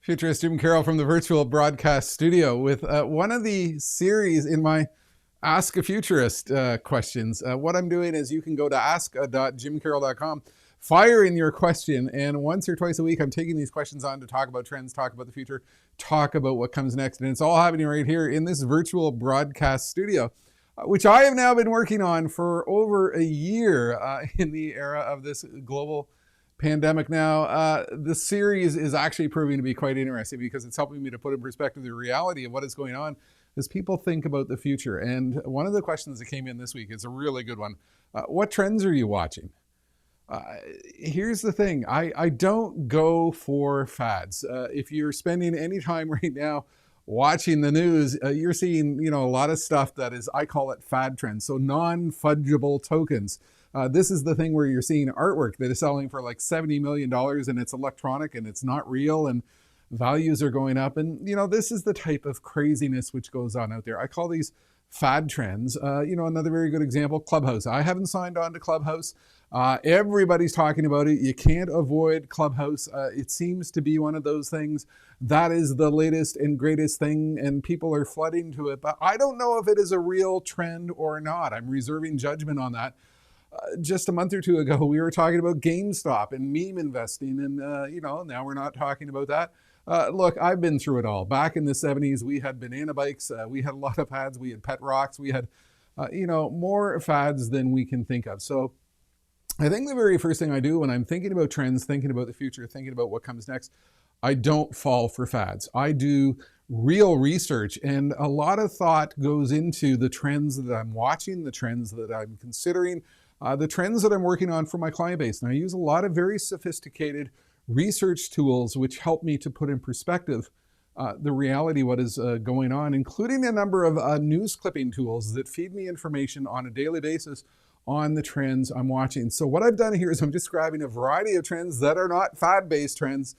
Futurist Jim Carroll from the virtual broadcast studio with one of the series in my Ask a Futurist questions. What I'm doing is you can go to ask.jimcarroll.com, fire in your question, and once or twice a week I'm taking these questions on to talk about trends, talk about the future, talk about what comes next. And it's all happening right here in this virtual broadcast studio, which I have now been working on for over a year in the era of this global pandemic. Now, the series is actually proving to be quite interesting because it's helping me to put in perspective the reality of what is going on as people think about the future. And one of the questions that came in this week is a really good one. What trends are you watching? Here's the thing. I don't go for fads. If you're spending any time right now watching the news, you're seeing, a lot of stuff that is, I call it fad trends. So non-fungible tokens. This is the thing where you're seeing artwork that is selling for like $70 million and it's electronic and it's not real and values are going up. And, this is the type of craziness which goes on out there. I call these fad trends. Another very good example, Clubhouse. I haven't signed on to Clubhouse. Everybody's talking about it. You can't avoid Clubhouse. It seems to be one of those things that is the latest and greatest thing and people are flooding to it. But I don't know if it is a real trend or not. I'm reserving judgment on that. Just a month or two ago, we were talking about GameStop and meme investing, and now we're not talking about that. Look, I've been through it all. Back in the 70s, we had banana bikes, we had a lot of fads, we had pet rocks, we had, more fads than we can think of. So I think the very first thing I do when I'm thinking about trends, thinking about the future, thinking about what comes next, I don't fall for fads. I do real research, and a lot of thought goes into the trends that I'm watching, the trends that I'm considering, the trends that I'm working on for my client base. And I use a lot of very sophisticated research tools which help me to put in perspective the reality, what is going on, including a number of news clipping tools that feed me information on a daily basis on the trends I'm watching. So what I've done here is I'm describing a variety of trends that are not fad-based trends,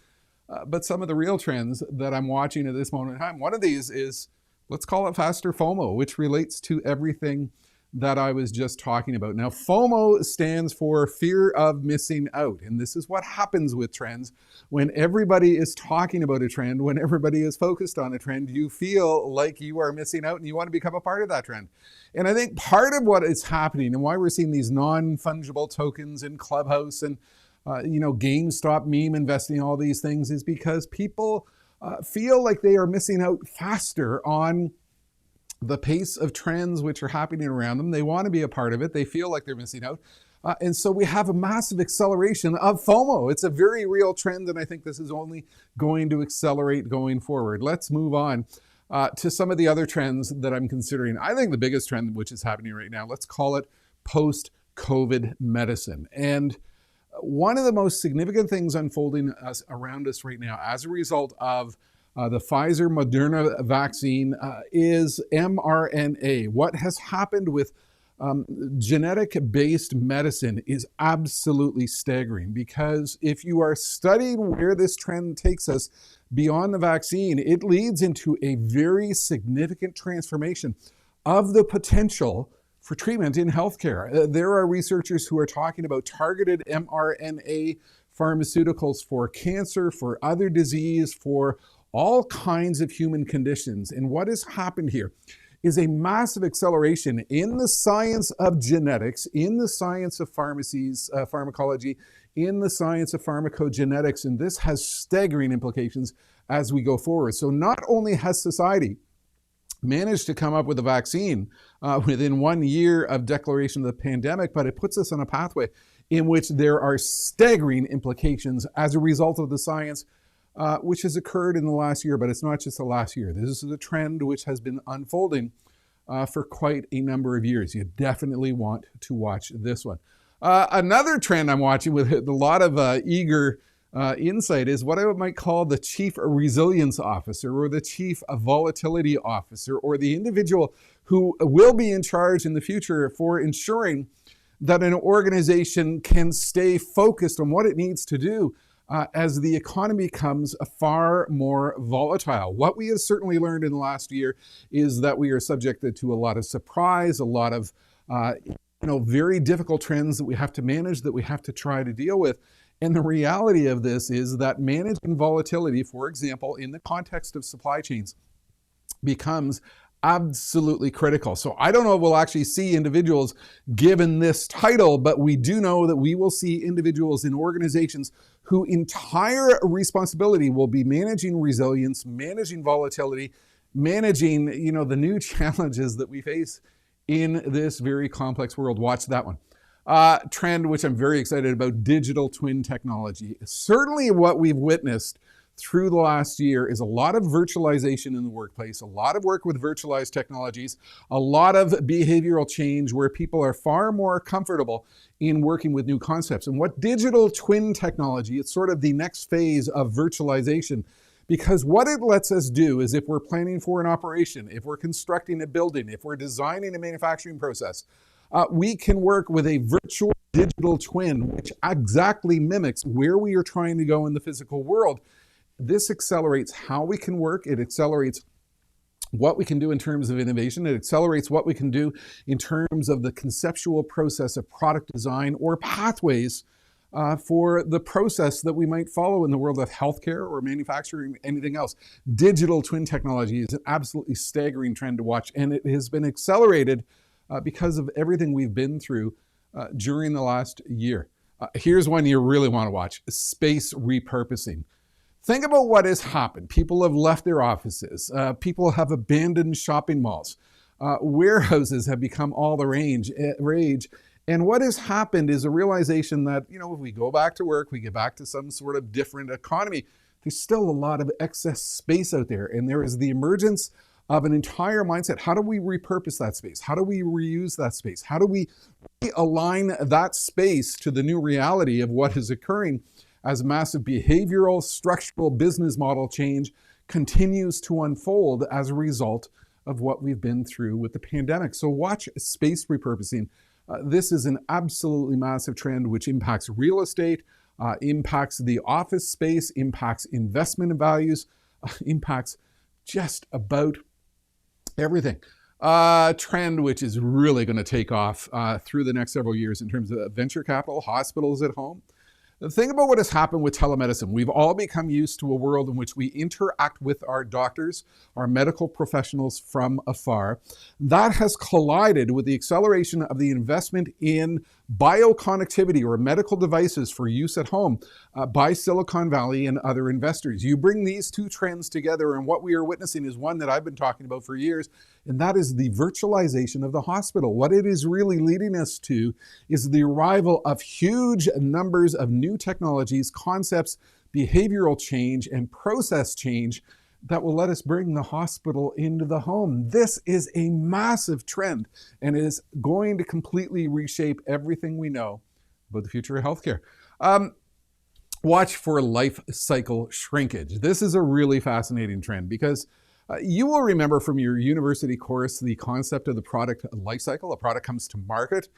but some of the real trends that I'm watching at this moment in time. One of these is, let's call it faster FOMO, which relates to everything that I was just talking about. Now, FOMO stands for fear of missing out. And this is what happens with trends. When everybody is talking about a trend, when everybody is focused on a trend, you feel like you are missing out and you want to become a part of that trend. And I think part of what is happening and why we're seeing these non-fungible tokens in Clubhouse and GameStop meme investing, all these things, is because people feel like they are missing out faster on the pace of trends which are happening around them. They want to be a part of it. They feel like they're missing out. And so we have a massive acceleration of FOMO. It's a very real trend, and I think this is only going to accelerate going forward. Let's move on to some of the other trends that I'm considering. I think the biggest trend which is happening right now, let's call it post-COVID medicine. And one of the most significant things unfolding around us right now as a result of the Pfizer-Moderna vaccine is mRNA. What has happened with genetic-based medicine is absolutely staggering, because if you are studying where this trend takes us beyond the vaccine, it leads into a very significant transformation of the potential for treatment in healthcare. There are researchers who are talking about targeted mRNA pharmaceuticals for cancer, for other disease, for all kinds of human conditions. And what has happened here is a massive acceleration in the science of genetics, in the science of pharmacology, in the science of pharmacogenetics, and this has staggering implications as we go forward. So not only has society managed to come up with a vaccine within 1 year of declaration of the pandemic, but it puts us on a pathway in which there are staggering implications as a result of the science which has occurred in the last year. But it's not just the last year. This is a trend which has been unfolding for quite a number of years. You definitely want to watch this one. Another trend I'm watching with a lot of eager insight is what I might call the chief resilience officer, or the chief volatility officer, or the individual who will be in charge in the future for ensuring that an organization can stay focused on what it needs to do as the economy becomes far more volatile. What we have certainly learned in the last year is that we are subjected to a lot of surprise, a lot of very difficult trends that we have to manage, that we have to try to deal with. And the reality of this is that managing volatility, for example, in the context of supply chains, becomes absolutely critical. So I don't know if we'll actually see individuals given this title, but we do know that we will see individuals in organizations whose entire responsibility will be managing resilience, managing volatility, managing, the new challenges that we face in this very complex world. Watch that one. Trend, which I'm very excited about, digital twin technology. Certainly what we've witnessed through the last year is a lot of virtualization in the workplace, a lot of work with virtualized technologies, a lot of behavioral change where people are far more comfortable in working with new concepts. And what digital twin technology, it's sort of the next phase of virtualization, because what it lets us do is if we're planning for an operation, if we're constructing a building, if we're designing a manufacturing process, we can work with a virtual digital twin, which exactly mimics where we are trying to go in the physical world. This accelerates how we can work. It accelerates what we can do in terms of innovation. It accelerates what we can do in terms of the conceptual process of product design or pathways for the process that we might follow in the world of healthcare or manufacturing, anything else. Digital twin technology is an absolutely staggering trend to watch, and it has been accelerated because of everything we've been through during the last year. Here's one you really want to watch: space repurposing. Think about what has happened. People have left their offices. People have abandoned shopping malls. Warehouses have become all the rage. And what has happened is a realization that, if we go back to work, we get back to some sort of different economy, there's still a lot of excess space out there. And there is the emergence of an entire mindset. How do we repurpose that space? How do we reuse that space? How do we align that space to the new reality of what is occurring as massive behavioral, structural business model change continues to unfold as a result of what we've been through with the pandemic? So watch space repurposing. This is an absolutely massive trend which impacts real estate, impacts the office space, impacts investment values, impacts just about everything. Trend which is really going to take off through the next several years in terms of venture capital, hospitals at home. Think about what has happened with telemedicine. We've all become used to a world in which we interact with our doctors, our medical professionals from afar. That has collided with the acceleration of the investment in bioconnectivity or medical devices for use at home by Silicon Valley and other investors. You bring these two trends together, and what we are witnessing is one that I've been talking about for years, and that is the virtualization of the hospital. What it is really leading us to is the arrival of huge numbers of new technologies, concepts, behavioral change, and process change that will let us bring the hospital into the home. This is a massive trend and is going to completely reshape everything we know about the future of healthcare. Watch for life cycle shrinkage. This is a really fascinating trend because you will remember from your university course the concept of the product life cycle. A product comes to market,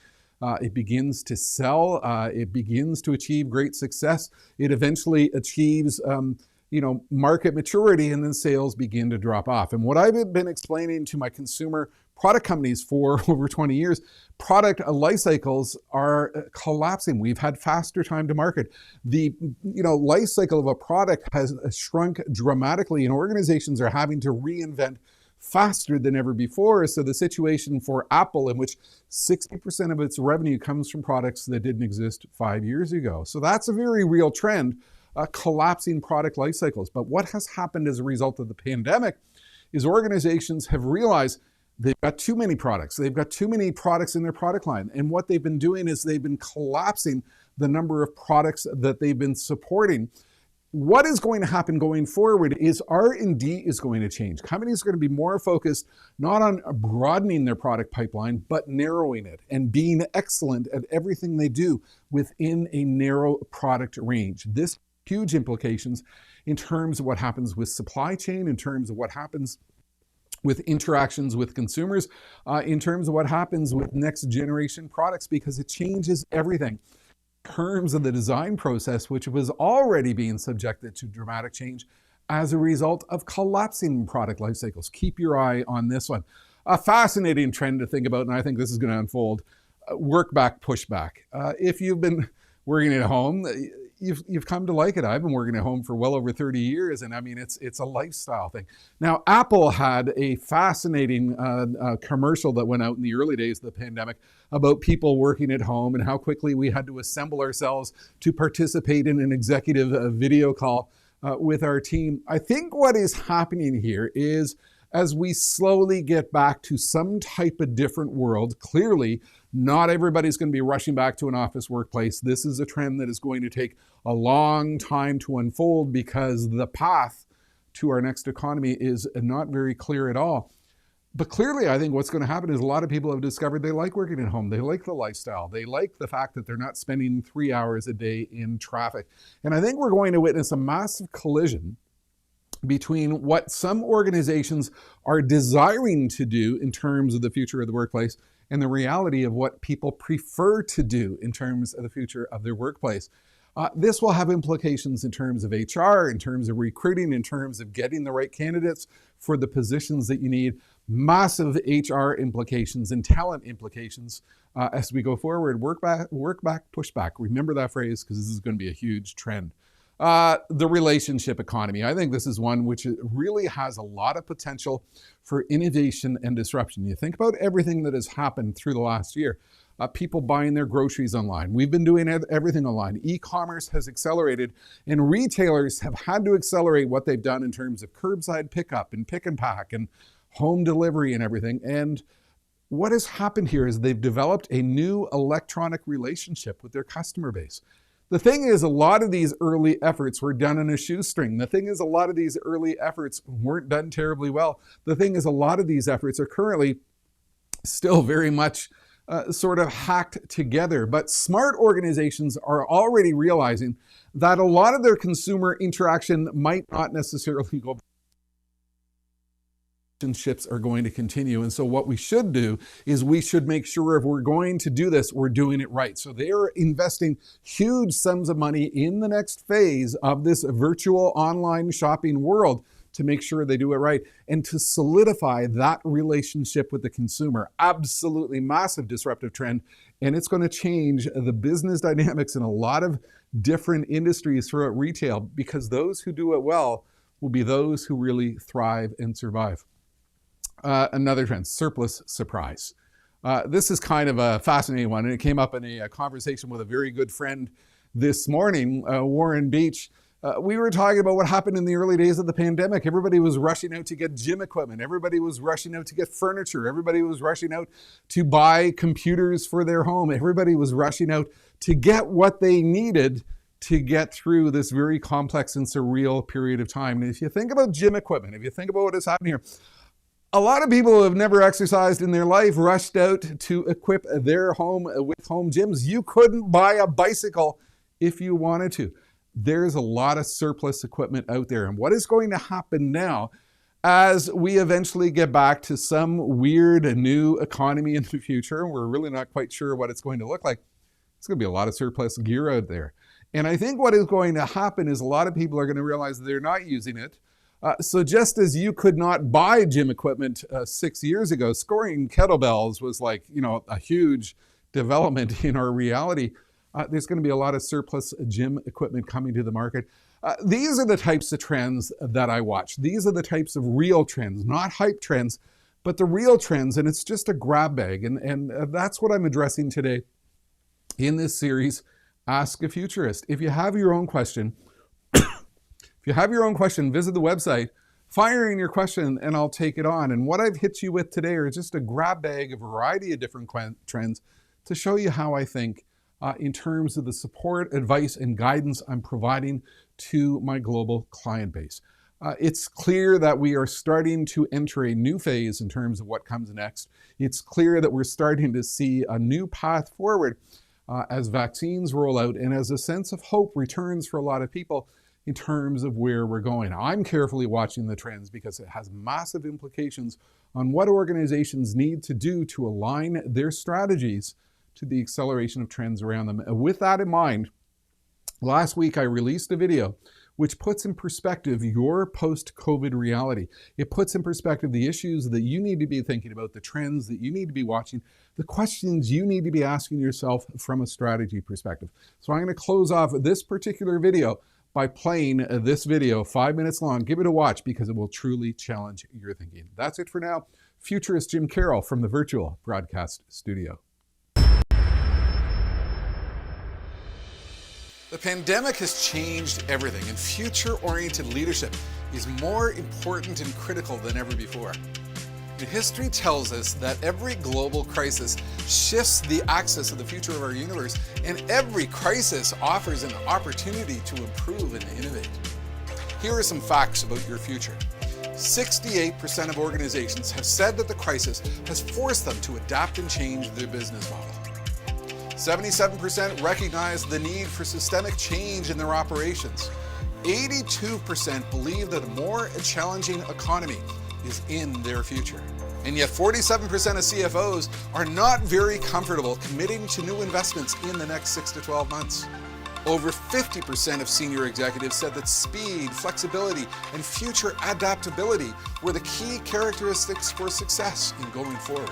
it begins to sell, it begins to achieve great success, it eventually achieves market maturity, and then sales begin to drop off. And what I've been explaining to my consumer product companies for over 20 years, product life cycles are collapsing. We've had faster time to market. The life cycle of a product has shrunk dramatically, and organizations are having to reinvent faster than ever before. So the situation for Apple, in which 60% of its revenue comes from products that didn't exist 5 years ago. So that's a very real trend, collapsing product life cycles. But what has happened as a result of the pandemic is organizations have realized they've got too many products. They've got too many products in their product line. And what they've been doing is they've been collapsing the number of products that they've been supporting. What is going to happen going forward is R&D is going to change. Companies are going to be more focused not on broadening their product pipeline, but narrowing it and being excellent at everything they do within a narrow product range. This has huge implications in terms of what happens with supply chain, in terms of what happens with interactions with consumers, in terms of what happens with next generation products, because it changes everything. In terms of the design process, which was already being subjected to dramatic change as a result of collapsing product life cycles. Keep your eye on this one. A fascinating trend to think about, and I think this is going to unfold, work back, push back. If you've been working at home, you've come to like it. I've been working at home for well over 30 years, and I mean, it's a lifestyle thing. Now, Apple had a fascinating commercial that went out in the early days of the pandemic about people working at home and how quickly we had to assemble ourselves to participate in an executive video call with our team. I think what is happening here is, as we slowly get back to some type of different world, clearly not everybody's going to be rushing back to an office workplace. This is a trend that is going to take a long time to unfold because the path to our next economy is not very clear at all. But clearly, I think what's going to happen is a lot of people have discovered they like working at home. They like the lifestyle. They like the fact that they're not spending 3 hours a day in traffic. And I think we're going to witness a massive collision between what some organizations are desiring to do in terms of the future of the workplace and the reality of what people prefer to do in terms of the future of their workplace. This will have implications in terms of HR, in terms of recruiting, in terms of getting the right candidates for the positions that you need, massive HR implications and talent implications as we go forward. Work back, push back. Remember that phrase, because this is going to be a huge trend. The relationship economy. I think this is one which really has a lot of potential for innovation and disruption. You think about everything that has happened through the last year. People buying their groceries online. We've been doing everything online. E-commerce has accelerated, and retailers have had to accelerate what they've done in terms of curbside pickup and pick and pack and home delivery and everything. And what has happened here is they've developed a new electronic relationship with their customer base. The thing is, a lot of these early efforts were done on a shoestring. The thing is, a lot of these early efforts weren't done terribly well. The thing is, a lot of these efforts are currently still very much sort of hacked together. But smart organizations are already realizing that a lot of their consumer interaction might not necessarily go. Relationships are going to continue. And so what we should do is we should make sure if we're going to do this, we're doing it right. So they're investing huge sums of money in the next phase of this virtual online shopping world to make sure they do it right and to solidify that relationship with the consumer. Absolutely massive disruptive trend. And it's going to change the business dynamics in a lot of different industries throughout retail, because those who do it well will be those who really thrive and survive. Another trend, surplus surprise. This is kind of a fascinating one, and it came up in a conversation with a very good friend this morning, Warren Beach. We were talking about what happened in the early days of the pandemic. Everybody was rushing out to get gym equipment. Everybody was rushing out to get furniture. Everybody was rushing out to buy computers for their home. Everybody was rushing out to get what they needed to get through this very complex and surreal period of time. And if you think about gym equipment, if you think about what has happened here, a lot of people who have never exercised in their life rushed out to equip their home with home gyms. You couldn't buy a bicycle if you wanted to. There's a lot of surplus equipment out there. And what is going to happen now as we eventually get back to some weird new economy in the future, and we're really not quite sure what it's going to look like, it's going to be a lot of surplus gear out there. And I think what is going to happen is a lot of people are going to realize they're not using it. So just as you could not buy gym equipment 6 years ago, scoring kettlebells was like, a huge development in our reality. There's going to be a lot of surplus gym equipment coming to the market. These are the types of trends that I watch. These are the types of real trends, not hype trends, but the real trends. And it's just a grab bag. And that's what I'm addressing today in this series, Ask a Futurist. If you have your own question, visit the website, fire in your question, and I'll take it on. And what I've hit you with today are just a grab bag, a variety of different trends to show you how I think in terms of the support, advice, and guidance I'm providing to my global client base. It's clear that we are starting to enter a new phase in terms of what comes next. It's clear that we're starting to see a new path forward as vaccines roll out and as a sense of hope returns for a lot of people in terms of where we're going. I'm carefully watching the trends because it has massive implications on what organizations need to do to align their strategies to the acceleration of trends around them. And with that in mind, last week I released a video which puts in perspective your post-COVID reality. It puts in perspective the issues that you need to be thinking about, the trends that you need to be watching, the questions you need to be asking yourself from a strategy perspective. So I'm going to close off this particular video by playing this video, 5 minutes long. Give it a watch because it will truly challenge your thinking. That's it for now. Futurist Jim Carroll from the Virtual Broadcast Studio. The pandemic has changed everything, and future-oriented leadership is more important and critical than ever before. And history tells us that every global crisis shifts the axis of the future of our universe, and every crisis offers an opportunity to improve and innovate. Here are some facts about your future. 68% of organizations have said that the crisis has forced them to adapt and change their business model. 77% recognize the need for systemic change in their operations. 82% believe that a more challenging economy is in their future. And yet 47% of CFOs are not very comfortable committing to new investments in the next 6 to 12 months. Over 50% of senior executives said that speed, flexibility, and future adaptability were the key characteristics for success in going forward.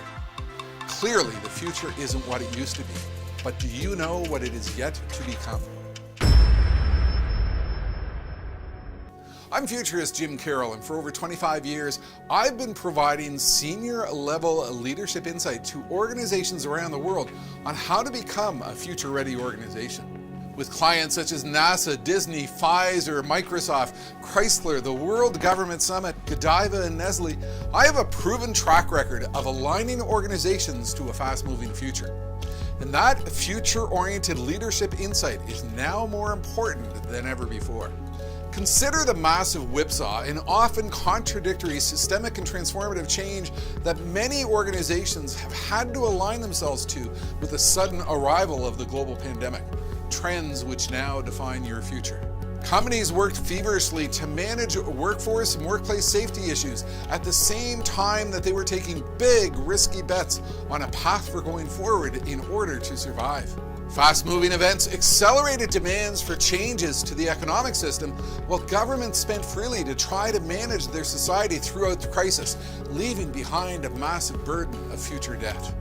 Clearly, the future isn't what it used to be. But do you know what it is yet to become? I'm Futurist Jim Carroll, and for over 25 years, I've been providing senior-level leadership insight to organizations around the world on how to become a future-ready organization. With clients such as NASA, Disney, Pfizer, Microsoft, Chrysler, the World Government Summit, Godiva, and Nestle, I have a proven track record of aligning organizations to a fast-moving future. And that future-oriented leadership insight is now more important than ever before. Consider the massive whipsaw and often contradictory systemic and transformative change that many organizations have had to align themselves to with the sudden arrival of the global pandemic, trends which now define your future. Companies worked feverishly to manage workforce and workplace safety issues at the same time that they were taking big, risky bets on a path for going forward in order to survive. Fast-moving events accelerated demands for changes to the economic system, while governments spent freely to try to manage their society throughout the crisis, leaving behind a massive burden of future debt.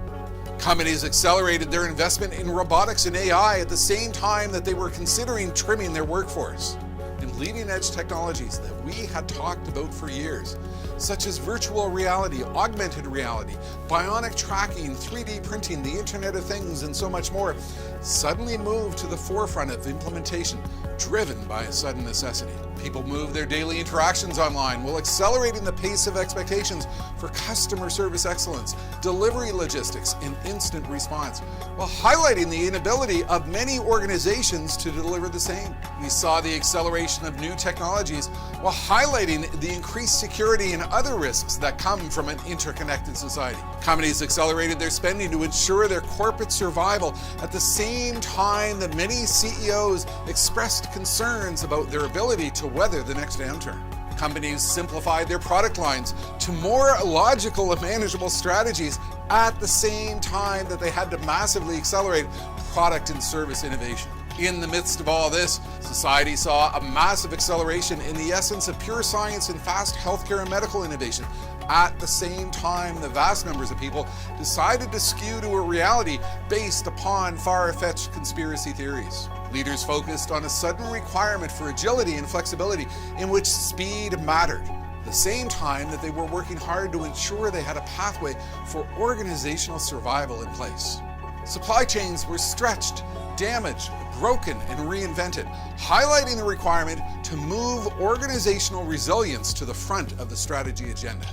Companies accelerated their investment in robotics and AI at the same time that they were considering trimming their workforce. And leading-edge technologies that we had talked about for years, such as virtual reality, augmented reality, bionic tracking, 3D printing, the Internet of Things, and so much more, suddenly moved to the forefront of implementation, driven by a sudden necessity. People move their daily interactions online while accelerating the pace of expectations for customer service excellence, delivery logistics, and instant response, while highlighting the inability of many organizations to deliver the same. We saw the acceleration of new technologies while highlighting the increased security and other risks that come from an interconnected society. Companies accelerated their spending to ensure their corporate survival at the same time that many CEOs expressed concerns about their ability to weather the next downturn. Companies simplified their product lines to more logical and manageable strategies at the same time that they had to massively accelerate product and service innovation. In the midst of all this, society saw a massive acceleration in the essence of pure science and fast healthcare and medical innovation. At the same time, the vast numbers of people decided to skew to a reality based upon far-fetched conspiracy theories. Leaders focused on a sudden requirement for agility and flexibility in which speed mattered, at the same time that they were working hard to ensure they had a pathway for organizational survival in place. Supply chains were stretched, damaged, broken, and reinvented, highlighting the requirement to move organizational resilience to the front of the strategy agenda.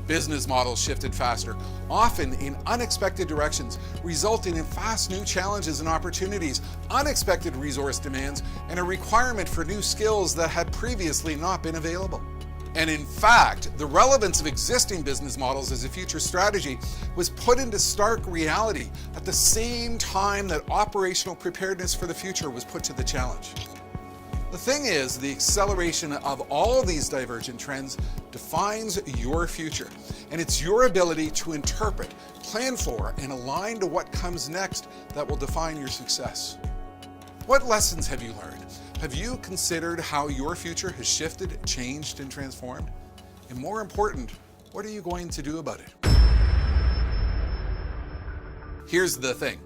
Business models shifted faster, often in unexpected directions, resulting in fast new challenges and opportunities, unexpected resource demands, and a requirement for new skills that had previously not been available. And in fact, the relevance of existing business models as a future strategy was put into stark reality at the same time that operational preparedness for the future was put to the challenge. The thing is, the acceleration of all these divergent trends defines your future, and it's your ability to interpret, plan for, and align to what comes next that will define your success. What lessons have you learned? Have you considered how your future has shifted, changed, and transformed? And more important, what are you going to do about it? Here's the thing.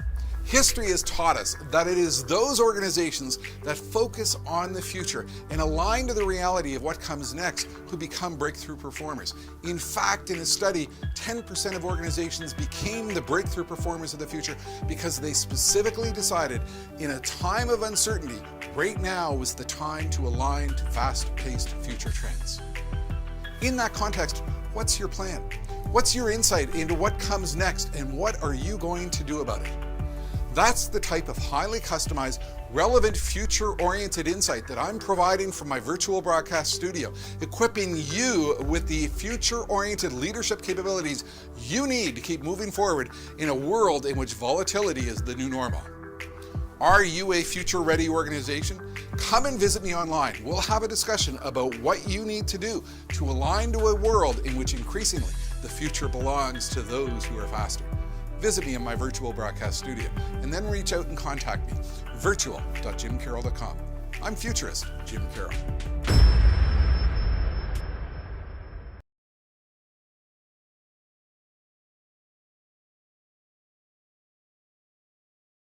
History has taught us that it is those organizations that focus on the future and align to the reality of what comes next who become breakthrough performers. In fact, in a study, 10% of organizations became the breakthrough performers of the future because they specifically decided in a time of uncertainty, right now was the time to align to fast-paced future trends. In that context, what's your plan? What's your insight into what comes next and what are you going to do about it? That's the type of highly customized, relevant, future-oriented insight that I'm providing from my virtual broadcast studio, equipping you with the future-oriented leadership capabilities you need to keep moving forward in a world in which volatility is the new normal. Are you a future-ready organization? Come and visit me online. We'll have a discussion about what you need to do to align to a world in which increasingly the future belongs to those who are faster. Visit me in my virtual broadcast studio and then reach out and contact me, virtual.jimcarroll.com. I'm Futurist Jim Carroll.